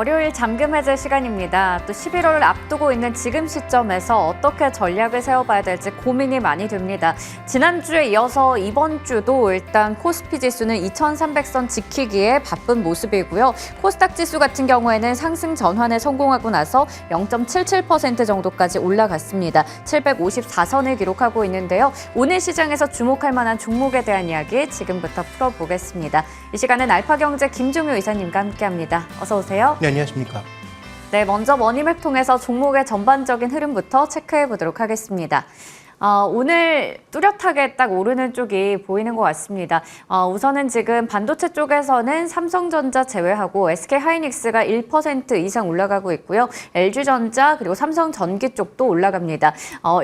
월요일 잠금 해제 시간입니다. 또 11월을 앞두고 있는 지금 시점에서 어떻게 전략을 세워봐야 될지 고민이 많이 됩니다. 지난주에 이어서 이번 주도 일단 코스피 지수는 2300선 지키기에 바쁜 모습이고요. 코스닥 지수 같은 경우에는 상승 전환에 성공하고 나서 0.77% 정도까지 올라갔습니다. 754선을 기록하고 있는데요. 오늘 시장에서 주목할 만한 종목에 대한 이야기 지금부터 풀어보겠습니다. 이 시간은 알파경제 김종효 이사님과 함께합니다. 어서 오세요. 네, 안녕하십니까. 네, 먼저 머니맵 통해서 종목의 전반적인 흐름부터 체크해 보도록 하겠습니다. 오늘 뚜렷하게 딱 오르는 쪽이 보이는 것 같습니다. 우선은 지금 반도체 쪽에서는 삼성전자 제외하고 SK하이닉스가 1% 이상 올라가고 있고요. LG전자 그리고 삼성전기 쪽도 올라갑니다.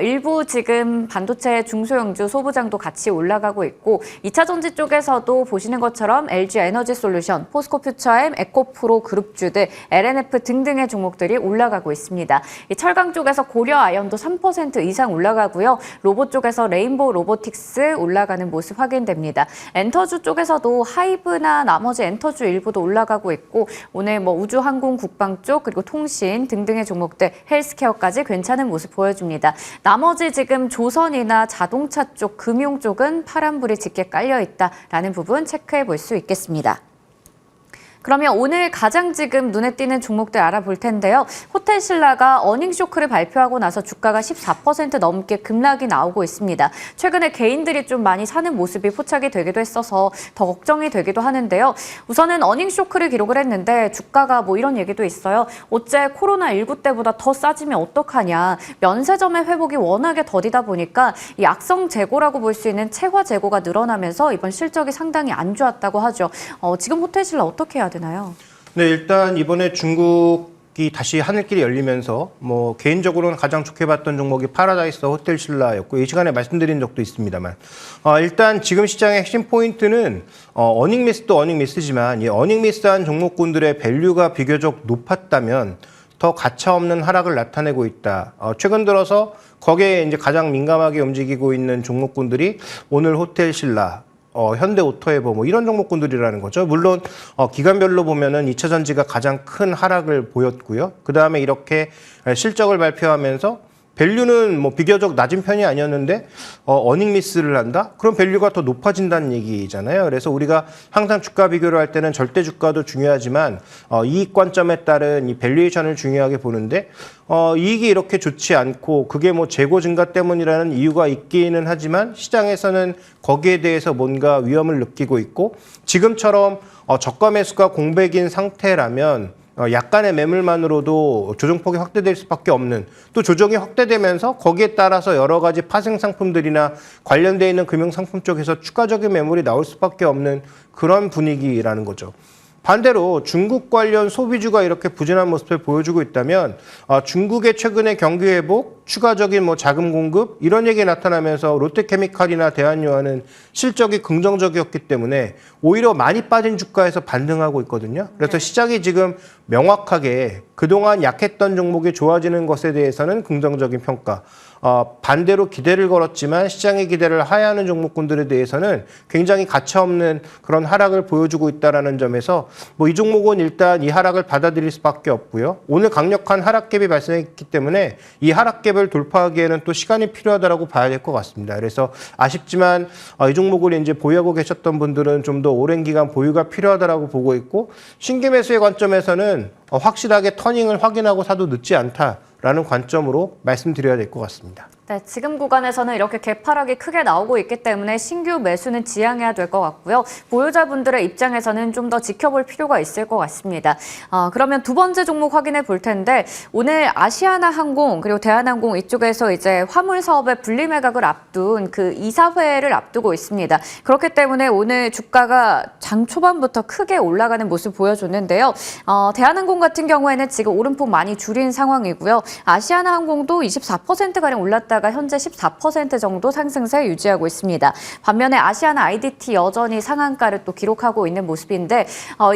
일부 지금 반도체 중소형주 소부장도 같이 올라가고 있고 2차 전지 쪽에서도 보시는 것처럼 LG에너지솔루션, 포스코퓨처엠, 에코프로 그룹주들, LNF 등등의 종목들이 올라가고 있습니다. 이 철강 쪽에서 고려아연도 3% 이상 올라가고요. 로봇 쪽에서 레인보우 로보틱스 올라가는 모습 확인됩니다. 엔터주 쪽에서도 하이브나 나머지 엔터주 일부도 올라가고 있고 오늘 우주, 항공, 국방 쪽 그리고 통신 등등의 종목들 헬스케어까지 괜찮은 모습 보여줍니다. 나머지 지금 조선이나 자동차 쪽, 금융 쪽은 파란불이 짙게 깔려 있다라는 부분 체크해 볼 수 있겠습니다. 그러면 오늘 가장 지금 눈에 띄는 종목들 알아볼 텐데요. 호텔신라가 어닝 쇼크를 발표하고 나서 주가가 14% 넘게 급락이 나오고 있습니다. 최근에 개인들이 좀 많이 사는 모습이 포착이 되기도 했어서 더 걱정이 되기도 하는데요. 우선은 어닝 쇼크를 기록을 했는데 주가가 이런 얘기도 있어요. 어째 코로나19 때보다 더 싸지면 어떡하냐. 면세점의 회복이 워낙에 더디다 보니까 이 악성 재고라고 볼 수 있는 채화 재고가 늘어나면서 이번 실적이 상당히 안 좋았다고 하죠. 지금 호텔신라 어떻게 해야 되나요? 네, 일단 이번에 중국이 다시 하늘길이 열리면서 개인적으로는 가장 좋게 봤던 종목이 파라다이스 호텔신라였고 이 시간에 말씀드린 적도 있습니다만 일단 지금 시장의 핵심 포인트는 어닝 미스도 어닝 미스지만 이 어닝 미스한 종목군들의 밸류가 비교적 높았다면 더 가차없는 하락을 나타내고 있다. 최근 들어서 거기에 이제 가장 민감하게 움직이고 있는 종목군들이 오늘 호텔신라, 현대오토에버 이런 종목군들이라는 거죠. 물론 기간별로 보면은 2차 전지가 가장 큰 하락을 보였고요. 그 다음에 이렇게 실적을 발표하면서 밸류는 비교적 낮은 편이 아니었는데 어닝 미스를 한다? 그럼 밸류가 더 높아진다는 얘기잖아요. 그래서 우리가 항상 주가 비교를 할 때는 절대 주가도 중요하지만 이익 관점에 따른 이 밸류에이션을 중요하게 보는데 이익이 이렇게 좋지 않고 그게 재고 증가 때문이라는 이유가 있기는 하지만 시장에서는 거기에 대해서 뭔가 위험을 느끼고 있고 지금처럼 저가 매수가 공백인 상태라면 약간의 매물만으로도 조정폭이 확대될 수밖에 없는 또 조정이 확대되면서 거기에 따라서 여러 가지 파생 상품들이나 관련되어 있는 금융상품 쪽에서 추가적인 매물이 나올 수밖에 없는 그런 분위기라는 거죠. 반대로 중국 관련 소비주가 이렇게 부진한 모습을 보여주고 있다면 중국의 최근의 경기 회복, 추가적인 자금 공급 이런 얘기 나타나면서 롯데케미칼이나 대한유화는 실적이 긍정적이었기 때문에 오히려 많이 빠진 주가에서 반등하고 있거든요. 그래서 시장이 지금 명확하게 그동안 약했던 종목이 좋아지는 것에 대해서는 긍정적인 평가, 반대로 기대를 걸었지만 시장의 기대를 하회하는 종목군들에 대해서는 굉장히 가차없는 그런 하락을 보여주고 있다는 점에서 이 종목은 일단 이 하락을 받아들일 수밖에 없고요. 오늘 강력한 하락갭이 발생했기 때문에 이 하락갭을 돌파하기에는 또 시간이 필요하다고 봐야 될 것 같습니다. 그래서 아쉽지만 이 종목을 이제 보유하고 계셨던 분들은 좀 더 오랜 기간 보유가 필요하다고 보고 있고 신규 매수의 관점에서는 확실하게 터닝을 확인하고 사도 늦지 않다라는 관점으로 말씀드려야 될 것 같습니다. 네, 지금 구간에서는 이렇게 개파락이 크게 나오고 있기 때문에 신규 매수는 지양해야 될 것 같고요. 보유자분들의 입장에서는 좀 더 지켜볼 필요가 있을 것 같습니다. 그러면 두 번째 종목 확인해 볼 텐데 오늘 아시아나항공 그리고 대한항공 이쪽에서 이제 화물 사업의 분리 매각을 앞둔 그 이사회를 앞두고 있습니다. 그렇기 때문에 오늘 주가가 장 초반부터 크게 올라가는 모습 보여줬는데요. 대한항공 같은 경우에는 지금 오름폭 많이 줄인 상황이고요. 아시아나항공도 24%가량 올랐다가 현재 14% 정도 상승세 유지하고 있습니다. 반면에 아시아나 IDT 여전히 상한가를 또 기록하고 있는 모습인데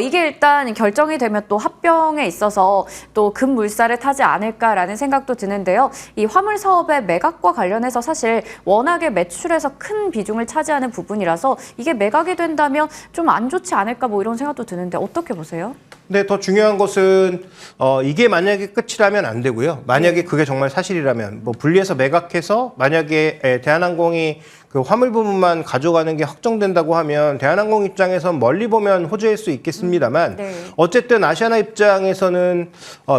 이게 일단 결정이 되면 또 합병에 있어서 또 급물살을 타지 않을까라는 생각도 드는데요. 이 화물 사업의 매각과 관련해서 사실 워낙에 매출에서 큰 비중을 차지하는 부분이라서 이게 매각이 된다면 좀 안 좋지 않을까 이런 생각도 드는데 어떻게 보세요? 근데 더 중요한 것은 이게 만약에 끝이라면 안 되고요. 만약에 그게 정말 사실이라면 뭐 분리해서 매각해서 만약에 대한항공이 그 화물 부분만 가져가는 게 확정된다고 하면 대한항공 입장에선 멀리 보면 호재일 수 있겠습니다만 네. 어쨌든 아시아나 입장에서는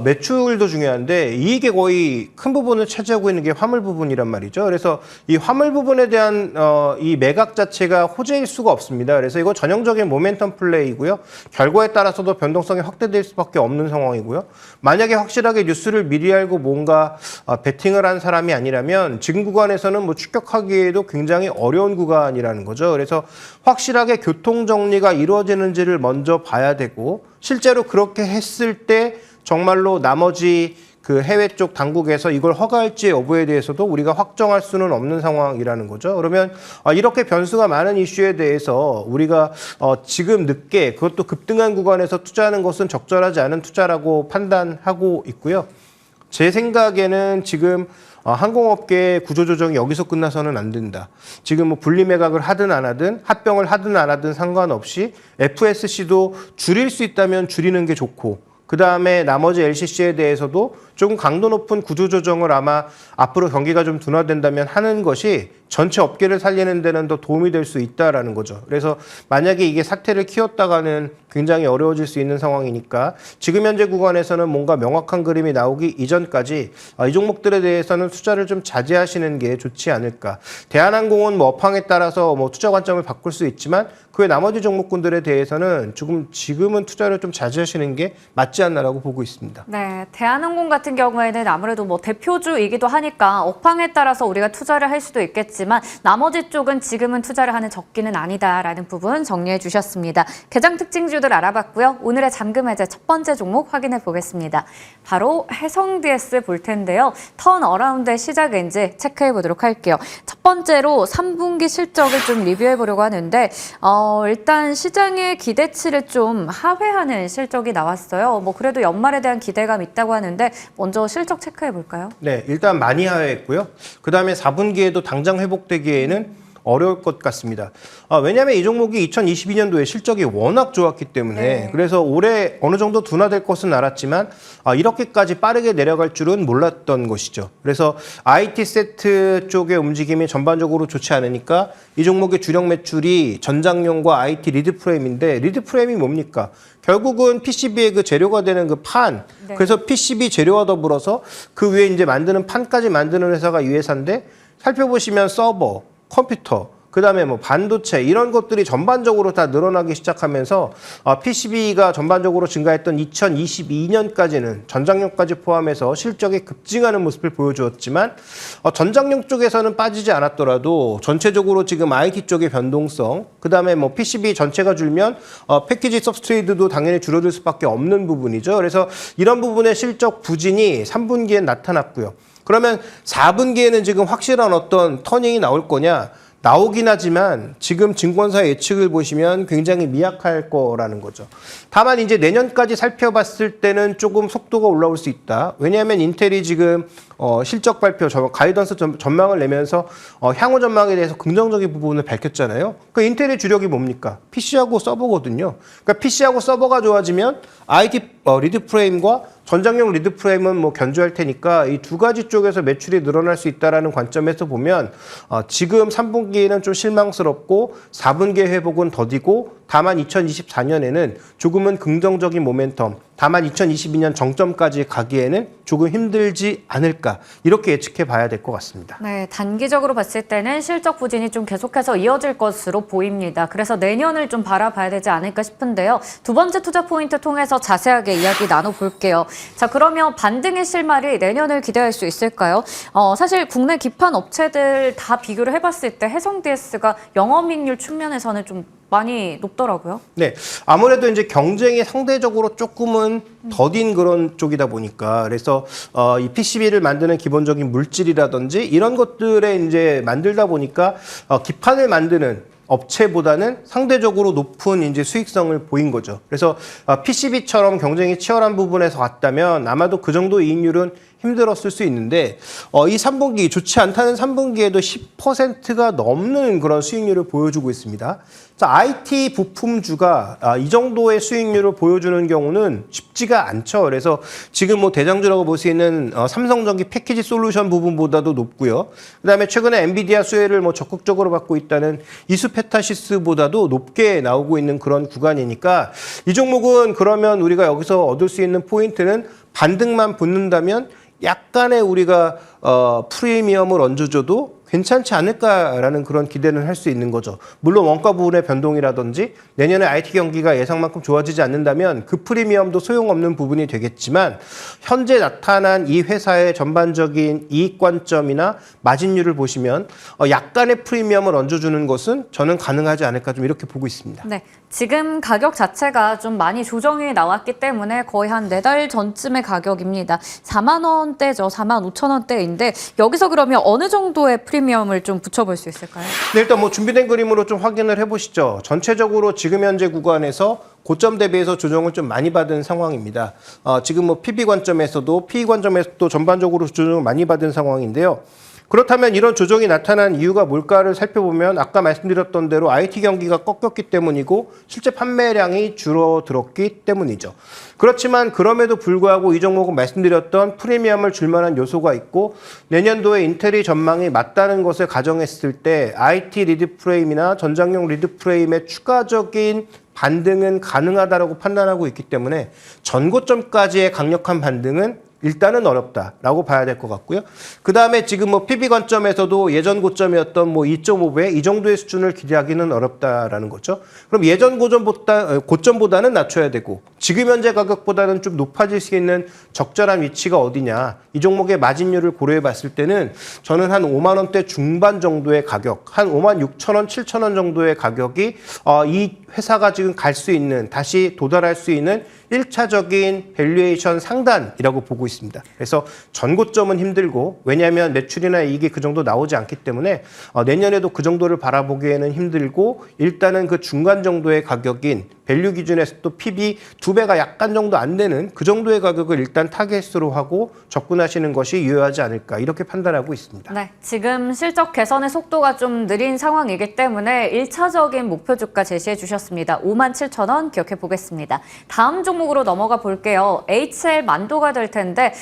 매출도 중요한데 이익의 거의 큰 부분을 차지하고 있는 게 화물 부분이란 말이죠. 그래서 이 화물 부분에 대한 이 매각 자체가 호재일 수가 없습니다. 그래서 이거 전형적인 모멘텀 플레이고요. 결과에 따라서도 변동성이 확대될 수밖에 없는 상황이고요. 만약에 확실하게 뉴스를 미리 알고 뭔가 베팅을 한 사람이 아니라면 지금 구간에서는 뭐 추격하기에도 굉장히 어려운 구간이라는 거죠. 그래서 확실하게 교통 정리가 이루어지는지를 먼저 봐야 되고 실제로 그렇게 했을 때 정말로 나머지 그 해외 쪽 당국에서 이걸 허가할지 여부에 대해서도 우리가 확정할 수는 없는 상황이라는 거죠. 그러면 이렇게 변수가 많은 이슈에 대해서 우리가 지금 늦게 그것도 급등한 구간에서 투자하는 것은 적절하지 않은 투자라고 판단하고 있고요. 제 생각에는 지금 항공업계의 구조조정이 여기서 끝나서는 안 된다. 지금 뭐 분리매각을 하든 안 하든 합병을 하든 안 하든 상관없이 FSC도 줄일 수 있다면 줄이는 게 좋고 그다음에 나머지 LCC에 대해서도 조금 강도 높은 구조조정을 아마 앞으로 경기가 좀 둔화된다면 하는 것이 전체 업계를 살리는 데는 더 도움이 될 수 있다라는 거죠. 그래서 만약에 이게 사태를 키웠다가는 굉장히 어려워질 수 있는 상황이니까 지금 현재 구간에서는 뭔가 명확한 그림이 나오기 이전까지 이 종목들에 대해서는 투자를 좀 자제하시는 게 좋지 않을까. 대한항공은 뭐 업황에 따라서 뭐 투자 관점을 바꿀 수 있지만 그 외 나머지 종목군들에 대해서는 지금은 투자를 좀 자제하시는 게 맞지 않나라고 보고 있습니다. 네, 대한항공 같은 경우에는 아무래도 뭐 대표주이기도 하니까 업황에 따라서 우리가 투자를 할 수도 있겠지만 나머지 쪽은 지금은 투자를 하는 적기는 아니다라는 부분 정리해 주셨습니다. 개장 특징주들 알아봤고요. 오늘의 잠금 해제 첫 번째 종목 확인해 보겠습니다. 바로 해성 DS 볼 텐데요. 턴 어라운드의 시작인지 체크해 보도록 할게요. 첫 번째로 3분기 실적을 좀 리뷰해 보려고 하는데 일단 시장의 기대치를 좀 하회하는 실적이 나왔어요. 뭐 그래도 연말에 대한 기대감 있다고 하는데 먼저 실적 체크해 볼까요? 네, 일단 많이 하회했고요. 그다음에 4분기에도 당장 회복되기에는 어려울 것 같습니다. 왜냐하면 이 종목이 2022년도에 실적이 워낙 좋았기 때문에 네. 그래서 올해 어느 정도 둔화될 것은 알았지만 이렇게까지 빠르게 내려갈 줄은 몰랐던 것이죠. 그래서 IT 세트 쪽의 움직임이 전반적으로 좋지 않으니까 이 종목의 주력 매출이 전장용과 IT 리드 프레임인데 리드 프레임이 뭡니까? 결국은 PCB의 그 재료가 되는 그 판. 네. 그래서 PCB 재료와 더불어서 그 위에 이제 만드는 판까지 만드는 회사가 이 회사인데 살펴보시면 서버, 컴퓨터, 그다음에 뭐 반도체 이런 것들이 전반적으로 다 늘어나기 시작하면서 PCB가 전반적으로 증가했던 2022년까지는 전장용까지 포함해서 실적이 급증하는 모습을 보여주었지만 전장용 쪽에서는 빠지지 않았더라도 전체적으로 지금 IT 쪽의 변동성, 그다음에 뭐 PCB 전체가 줄면 패키지 서브스트레이트도 당연히 줄어들 수밖에 없는 부분이죠. 그래서 이런 부분의 실적 부진이 3분기에 나타났고요. 그러면 4분기에는 지금 확실한 어떤 터닝이 나올 거냐? 나오긴 하지만 지금 증권사 예측을 보시면 굉장히 미약할 거라는 거죠. 다만 이제 내년까지 살펴봤을 때는 조금 속도가 올라올 수 있다. 왜냐하면 인텔이 지금 실적 발표, 가이던스 전망을 내면서 향후 전망에 대해서 긍정적인 부분을 밝혔잖아요. 그 인텔의 주력이 뭡니까? PC하고 서버거든요. 그러니까 PC하고 서버가 좋아지면 IT 리드 프레임과 전장용 리드 프레임은 뭐 견주할 테니까 이 두 가지 쪽에서 매출이 늘어날 수 있다라는 관점에서 보면 지금 3분기에는 좀 실망스럽고 4분기의 회복은 더디고 다만 2024년에는 조금은 긍정적인 모멘텀, 다만 2022년 정점까지 가기에는 조금 힘들지 않을까 이렇게 예측해 봐야 될 것 같습니다. 네, 단기적으로 봤을 때는 실적 부진이 좀 계속해서 이어질 것으로 보입니다. 그래서 내년을 좀 바라봐야 되지 않을까 싶은데요. 두 번째 투자 포인트 통해서 자세하게 이야기 나눠볼게요. 자, 그러면 반등의 실마리 내년을 기대할 수 있을까요? 사실 국내 기판 업체들 다 비교를 해봤을 때 해성 DS가 영업이익률 측면에서는 좀 많이 높더라고요. 네, 아무래도 이제 경쟁이 상대적으로 조금은 더딘 그런 쪽이다 보니까 그래서 이 PCB를 만드는 기본적인 물질이라든지 이런 것들에 이제 만들다 보니까 기판을 만드는 업체보다는 상대적으로 높은 이제 수익성을 보인 거죠. 그래서 PCB처럼 경쟁이 치열한 부분에서 갔다면 아마도 그 정도 이익률은 힘들었을 수 있는데 이 3분기 좋지 않다는 3분기에도 10%가 넘는 그런 수익률을 보여주고 있습니다. 자, IT 부품주가 이 정도의 수익률을 보여주는 경우는 쉽지가 않죠. 그래서 지금 뭐 대장주라고 볼 수 있는 삼성전기 패키지 솔루션 부분보다도 높고요. 그다음에 최근에 엔비디아 수혜를 뭐 적극적으로 받고 있다는 이수페타시스보다도 높게 나오고 있는 그런 구간이니까 이 종목은 그러면 우리가 여기서 얻을 수 있는 포인트는 반등만 붙는다면 약간의 우리가 프리미엄을 얹어줘도 괜찮지 않을까라는 그런 기대는 할 수 있는 거죠. 물론 원가 부분의 변동이라든지 내년에 IT 경기가 예상만큼 좋아지지 않는다면 그 프리미엄도 소용없는 부분이 되겠지만 현재 나타난 이 회사의 전반적인 이익 관점이나 마진율을 보시면 약간의 프리미엄을 얹어주는 것은 저는 가능하지 않을까 좀 이렇게 보고 있습니다. 네, 지금 가격 자체가 좀 많이 조정이 나왔기 때문에 거의 한 4달 전쯤의 가격입니다. 4만 원대죠. 4만 5천 원대인데 여기서 그러면 어느 정도의 프리미엄을 좀 붙여볼 수 있을까요? 네, 일단 뭐 준비된 그림으로 좀 확인을 해보시죠. 전체적으로 지금 현재 구간에서 고점 대비해서 조정을 좀 많이 받은 상황입니다. 지금 뭐 PB 관점에서도 PE 관점에서도 전반적으로 조정을 많이 받은 상황인데요. 그렇다면 이런 조정이 나타난 이유가 뭘까를 살펴보면 아까 말씀드렸던 대로 IT 경기가 꺾였기 때문이고 실제 판매량이 줄어들었기 때문이죠. 그렇지만 그럼에도 불구하고 이 종목은 말씀드렸던 프리미엄을 줄 만한 요소가 있고 내년도에 인텔이 전망이 맞다는 것을 가정했을 때 IT 리드 프레임이나 전장용 리드 프레임의 추가적인 반등은 가능하다고 판단하고 있기 때문에 전고점까지의 강력한 반등은 일단은 어렵다라고 봐야 될 것 같고요. 그 다음에 지금 뭐 PB 관점에서도 예전 고점이었던 뭐 2.5배 이 정도의 수준을 기대하기는 어렵다라는 거죠. 그럼 예전 고점보다는 낮춰야 되고 지금 현재 가격보다는 좀 높아질 수 있는 적절한 위치가 어디냐. 이 종목의 마진율을 고려해 봤을 때는 저는 한 5만 원대 중반 정도의 가격, 한 5만 6천 원, 7천 원 정도의 가격이 이 회사가 지금 갈 수 있는, 다시 도달할 수 있는 1차적인 밸류에이션 상단이라고 보고 있습니다. 그래서 전고점은 힘들고 왜냐하면 매출이나 이익이 그 정도 나오지 않기 때문에 내년에도 그 정도를 바라보기에는 힘들고 일단은 그 중간 정도의 가격인 밸류 기준에서 또 PB 2배가 약간 정도 안 되는 그 정도의 가격을 일단 타겟으로 하고 접근하시는 것이 유효하지 않을까 이렇게 판단하고 있습니다. 네, 지금 실적 개선의 속도가 좀 느린 상황이기 때문에 1차적인 목표 주가 제시해 주셨습니다. 5만 7천 원 기억해 보겠습니다. 다음 종목으로 넘어가 볼게요. HL 만도가 될 텐데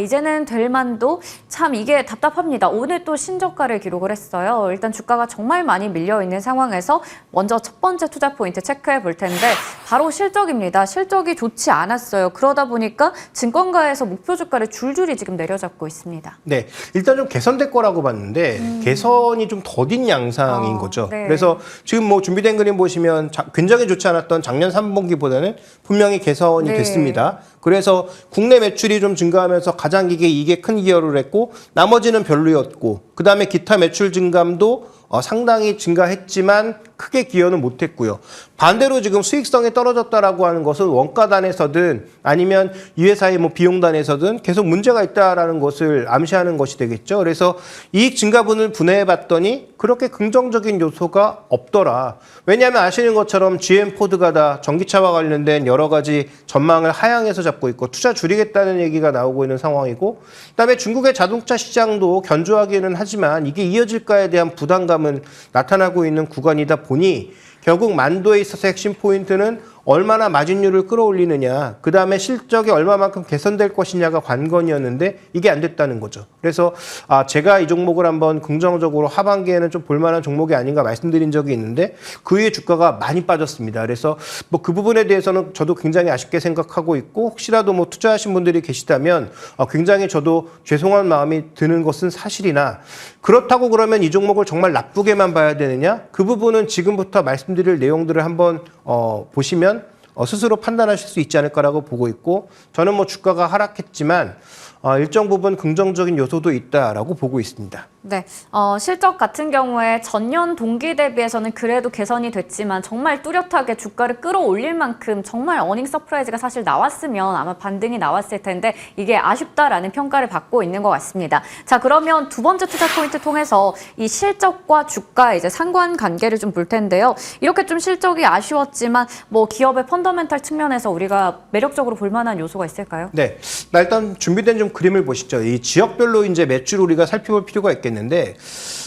이제는 될 만도 참 이게 답답합니다. 오늘 또 신저가를 기록을 했어요. 일단 주가가 정말 많이 밀려 있는 상황에서 먼저 첫 번째 투자 포인트 체크해 볼 텐데 바로 실적입니다. 실적이 좋지 않았어요. 그러다 보니까 증권가에서 목표 주가를 줄줄이 지금 내려잡고 있습니다. 네, 일단 좀 개선될 거라고 봤는데 개선이 좀 더딘 양상인 거죠. 네. 그래서 지금 뭐 준비된 그림 보시면 굉장히 좋지 않았던 작년 3분기보다는 분명히 개선이 네. 됐습니다. 그래서 국내 매출이 좀 증가하면서 가장 이게 큰 기여를 했고 나머지는 별로였고 그다음에 기타 매출 증감도 상당히 증가했지만 크게 기여는 못했고요. 반대로 지금 수익성이 떨어졌다라고 하는 것은 원가단에서든 아니면 이 회사의 뭐 비용단에서든 계속 문제가 있다라는 것을 암시하는 것이 되겠죠. 그래서 이익 증가분을 분해해봤더니 그렇게 긍정적인 요소가 없더라. 왜냐하면 아시는 것처럼 GM 포드가 다 전기차와 관련된 여러 가지 전망을 하향해서 잡고 있고 투자 줄이겠다는 얘기가 나오고 있는 상황이고 그다음에 중국의 자동차 시장도 견조하기는 하지만 이게 이어질까에 대한 부담감은 나타나고 있는 구간이다 보니 결국 만도에 있어서 핵심 포인트는 얼마나 마진율을 끌어올리느냐, 그 다음에 실적이 얼마만큼 개선될 것이냐가 관건이었는데 이게 안 됐다는 거죠. 그래서 제가 이 종목을 한번 긍정적으로 하반기에는 좀 볼만한 종목이 아닌가 말씀드린 적이 있는데 그 후에 주가가 많이 빠졌습니다. 그래서 뭐 그 부분에 대해서는 저도 굉장히 아쉽게 생각하고 있고 혹시라도 뭐 투자하신 분들이 계시다면 굉장히 저도 죄송한 마음이 드는 것은 사실이나 그렇다고 그러면 이 종목을 정말 나쁘게만 봐야 되느냐? 그 부분은 지금부터 말씀드릴 내용들을 한번 보시면 스스로 판단하실 수 있지 않을까라고 보고 있고 저는 뭐 주가가 하락했지만 일정 부분 긍정적인 요소도 있다라고 보고 있습니다. 네, 실적 같은 경우에 전년 동기 대비해서는 그래도 개선이 됐지만 정말 뚜렷하게 주가를 끌어올릴 만큼 정말 어닝 서프라이즈가 사실 나왔으면 아마 반등이 나왔을 텐데 이게 아쉽다라는 평가를 받고 있는 것 같습니다. 자, 그러면 두 번째 투자 포인트 통해서 이 실적과 주가 이제 상관관계를 좀 볼 텐데요. 이렇게 좀 실적이 아쉬웠지만 뭐 기업의 펀더멘탈 측면에서 우리가 매력적으로 볼 만한 요소가 있을까요? 네, 나 일단 준비된 좀 좀 그림을 보시죠. 이 지역별로 이제 매출 우리가 살펴볼 필요가 있겠는데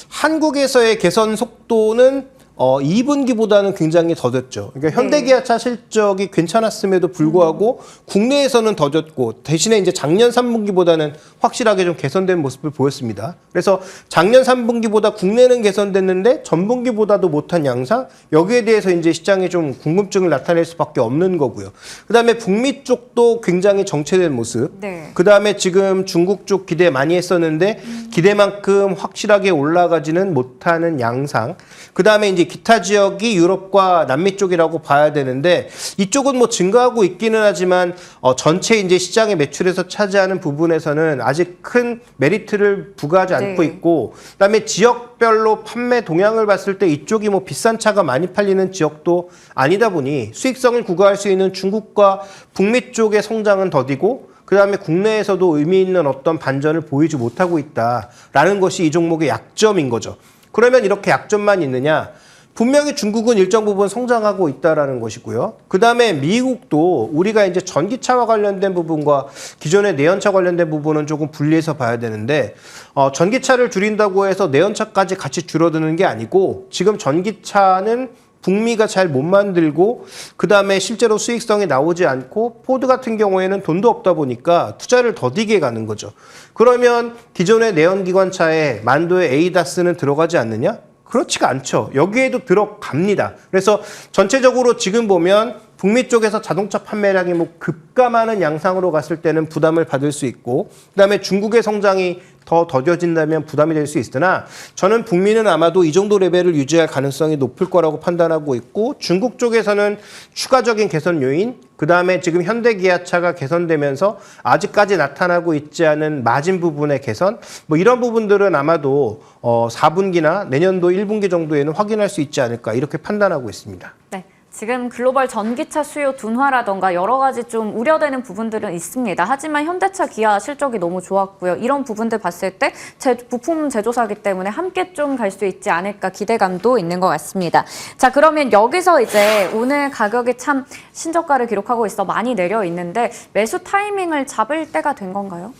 한국에서의 개선 속도는 2분기보다는 굉장히 더뎠죠. 그러니까 현대기아차 실적이 괜찮았음에도 불구하고 국내에서는 더뎠고 대신에 이제 작년 3분기보다는 확실하게 좀 개선된 모습을 보였습니다. 그래서 작년 3분기보다 국내는 개선됐는데 전분기보다도 못한 양상, 여기에 대해서 이제 시장에 좀 궁금증을 나타낼 수밖에 없는 거고요. 그다음에 북미 쪽도 굉장히 정체된 모습. 네. 그다음에 지금 중국 쪽 기대 많이 했었는데 기대만큼 확실하게 올라가지는 못하는 양상. 그다음에 이제 기타 지역이 유럽과 남미 쪽이라고 봐야 되는데 이쪽은 뭐 증가하고 있기는 하지만 전체 이제 시장의 매출에서 차지하는 부분에서는 아직 큰 메리트를 부과하지 않고 네. 있고 그다음에 지역별로 판매 동향을 봤을 때 이쪽이 뭐 비싼 차가 많이 팔리는 지역도 아니다 보니 수익성을 구가할 수 있는 중국과 북미 쪽의 성장은 더디고 그다음에 국내에서도 의미 있는 어떤 반전을 보이지 못하고 있다라는 것이 이 종목의 약점인 거죠. 그러면 이렇게 약점만 있느냐? 분명히 중국은 일정 부분 성장하고 있다라는 것이고요. 그다음에 미국도 우리가 이제 전기차와 관련된 부분과 기존의 내연차 관련된 부분은 조금 분리해서 봐야 되는데 전기차를 줄인다고 해서 내연차까지 같이 줄어드는 게 아니고 지금 전기차는 북미가 잘 못 만들고 그다음에 실제로 수익성이 나오지 않고 포드 같은 경우에는 돈도 없다 보니까 투자를 더디게 가는 거죠. 그러면 기존의 내연기관차에 만도의 에이다스는 들어가지 않느냐? 그렇지가 않죠. 여기에도 들어갑니다. 그래서 전체적으로 지금 보면 북미 쪽에서 자동차 판매량이 뭐 급감하는 양상으로 갔을 때는 부담을 받을 수 있고 그다음에 중국의 성장이 더 더뎌진다면 부담이 될 수 있으나 저는 북미는 아마도 이 정도 레벨을 유지할 가능성이 높을 거라고 판단하고 있고 중국 쪽에서는 추가적인 개선 요인 그다음에 지금 현대기아차가 개선되면서 아직까지 나타나고 있지 않은 마진 부분의 개선 뭐 이런 부분들은 아마도 4분기나 내년도 1분기 정도에는 확인할 수 있지 않을까 이렇게 판단하고 있습니다. 네. 지금 글로벌 전기차 수요 둔화라던가 여러 가지 좀 우려되는 부분들은 있습니다. 하지만 현대차, 기아 실적이 너무 좋았고요. 이런 부분들 봤을 때 부품 제조사기 때문에 함께 좀 갈 수 있지 않을까 기대감도 있는 것 같습니다. 자, 그러면 여기서 이제 오늘 가격이 참 신저가를 기록하고 있어 많이 내려 있는데 매수 타이밍을 잡을 때가 된 건가요?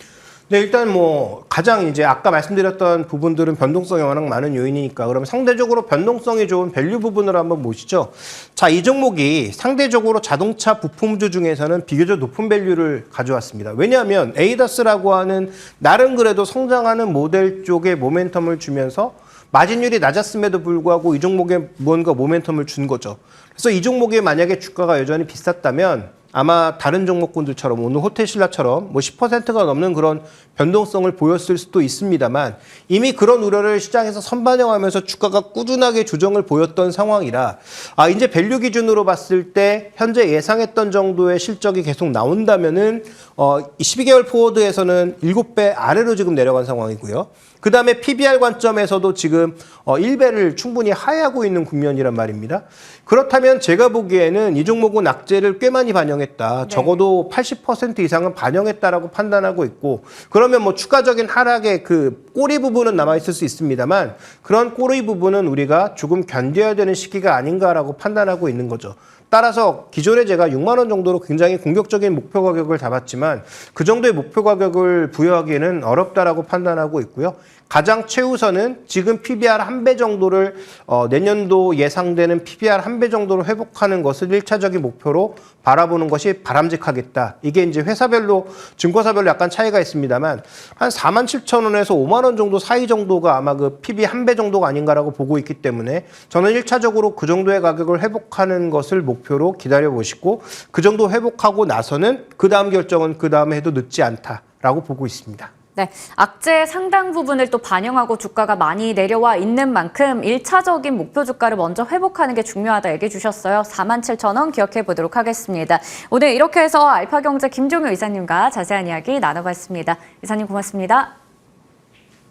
네, 일단 뭐 가장 이제 아까 말씀드렸던 부분들은 변동성이 워낙 많은 요인이니까 그러면 상대적으로 변동성이 좋은 밸류 부분을 한번 보시죠. 자, 이 종목이 상대적으로 자동차 부품주 중에서는 비교적 높은 밸류를 가져왔습니다. 왜냐하면 에이다스라고 하는 나름 그래도 성장하는 모델 쪽에 모멘텀을 주면서 마진율이 낮았음에도 불구하고 이 종목에 뭔가 모멘텀을 준 거죠. 그래서 이 종목에 만약에 주가가 여전히 비쌌다면 아마 다른 종목군들처럼 오늘 호텔신라처럼 뭐 10%가 넘는 그런 변동성을 보였을 수도 있습니다만 이미 그런 우려를 시장에서 선반영하면서 주가가 꾸준하게 조정을 보였던 상황이라 이제 밸류 기준으로 봤을 때 현재 예상했던 정도의 실적이 계속 나온다면은 12개월 포워드에서는 7배 아래로 지금 내려간 상황이고요. 그 다음에 PBR 관점에서도 지금 1배를 충분히 하회하고 있는 국면이란 말입니다. 그렇다면 제가 보기에는 이 종목은 악재를 꽤 많이 반영했다. 네. 적어도 80% 이상은 반영했다라고 판단하고 있고 그러면 뭐 추가적인 하락의 그 꼬리 부분은 남아있을 수 있습니다만 그런 꼬리 부분은 우리가 조금 견뎌야 되는 시기가 아닌가라고 판단하고 있는 거죠. 따라서 기존에 제가 6만 원 정도로 굉장히 공격적인 목표 가격을 잡았지만 그 정도의 목표 가격을 부여하기에는 어렵다라고 판단하고 있고요. 가장 최우선은 지금 PBR 1배 정도를 내년도 예상되는 PBR 1배 정도로 회복하는 것을 1차적인 목표로 바라보는 것이 바람직하겠다. 이게 이제 회사별로 증권사별로 약간 차이가 있습니다만 한 47,000원에서 5만 원 정도 사이 정도가 아마 그 PB 1배 정도가 아닌가라고 보고 있기 때문에 저는 1차적으로 그 정도의 가격을 회복하는 것을 목표로 기다려 보시고 그 정도 회복하고 나서는 그 다음 결정은 그 다음에 해도 늦지 않다라고 보고 있습니다. 네, 악재 상당 부분을 또 반영하고 주가가 많이 내려와 있는 만큼 1차적인 목표 주가를 먼저 회복하는 게 중요하다 얘기해 주셨어요. 47,000원 기억해 보도록 하겠습니다. 오늘 이렇게 해서 알파경제 김종효 이사님과 자세한 이야기 나눠봤습니다. 이사님 고맙습니다.